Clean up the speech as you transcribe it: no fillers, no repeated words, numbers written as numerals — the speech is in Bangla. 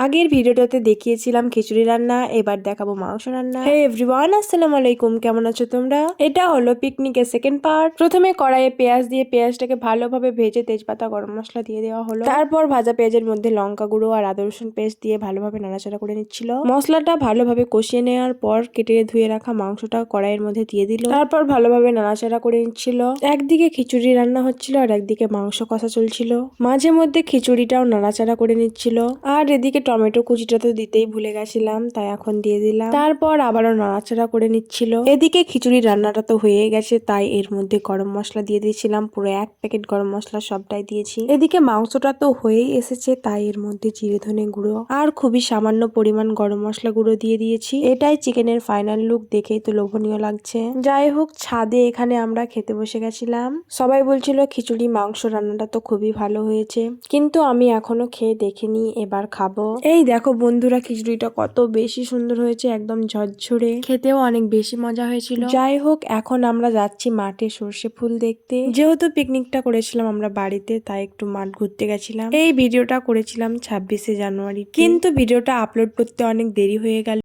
আগের ভিডিওটাতে দেখিয়েছিলাম খিচুড়ি রান্না, এবার দেখাবো মাংস রান্না। হে এভরিওয়ান, আসসালামু আলাইকুম, কেমন আছো তোমরা? এটা হলো পিকনিকের সেকেন্ড পার্ট। প্রথমে কড়াইয়ে পেঁয়াজ দিয়ে পেঁয়াজটাকে ভালোভাবে ভেজে তেজপাতা গরম মশলা দিয়ে দেওয়া হলো। তারপর ভাজা পেঁয়াজের মধ্যে লঙ্কা গুঁড়ো আর আদা রসুন পেস্ট দিয়ে ভালোভাবে নাড়াচাড়া করে নিচ্ছিল। মশলাটা ভালোভাবে কষিয়ে নেওয়ার পর কেটে ধুয়ে রাখা মাংসটা কড়াইয়ের মধ্যে দিয়ে দিল। তারপর ভালোভাবে নাড়াচাড়া করে নিচ্ছিল। একদিকে খিচুড়ি রান্না হচ্ছিল আর একদিকে মাংস কষা চলছিল। মাঝে মধ্যে খিচুড়িটাও নাড়াচাড়া করে নিচ্ছিল। আর এদিকে টমেটো কুচিটা তো দিতেই ভুলে গেছিলাম, তাই এখন দিয়ে দিলাম। তারপর আবারও নাড়াচাড়া করে নিচ্ছিল। এদিকে খিচুড়ি রান্নাটা তো হয়ে গেছে, তাই এর মধ্যে গরম মশলা দিয়ে দিয়েছিলাম, পুরো 1 প্যাকেট গরম মশলা সবটাই দিয়েছি। এদিকে মাংসটা তো হয়েই এসেছে, তাই এর মধ্যে জিরে ধনে গুঁড়ো আর খুবই সামান্য পরিমাণ গরম মশলা গুঁড়ো দিয়ে দিয়েছি। এটাই চিকেনের ফাইনাল লুক, দেখেই তো লোভনীয় লাগছে। যাই হোক, ছাদে এখানে আমরা খেতে বসে গেছিলাম। সবাই বলছিল খিচুড়ি মাংস রান্নাটা তো খুবই ভালো হয়েছে, কিন্তু আমি এখনো খেয়ে দেখিনি, এবার খাবো। এই দেখো বন্ধুরা, খিচুড়িটা কত বেশি সুন্দর হয়েছে, একদম ঝরঝরে, খেতেও অনেক বেশি মজা হয়েছিল। যাই হোক, এখন আমরা যাচ্ছি মাঠে সর্ষে ফুল দেখতে। যেহেতু পিকনিকটা করেছিলাম আমরা বাড়িতে, তাই একটু মাঠ ঘুরতে গেছিলাম। এই ভিডিওটা করেছিলাম 26শে জানুয়ারি, কিন্তু ভিডিওটা আপলোড করতে অনেক দেরি হয়ে গেল।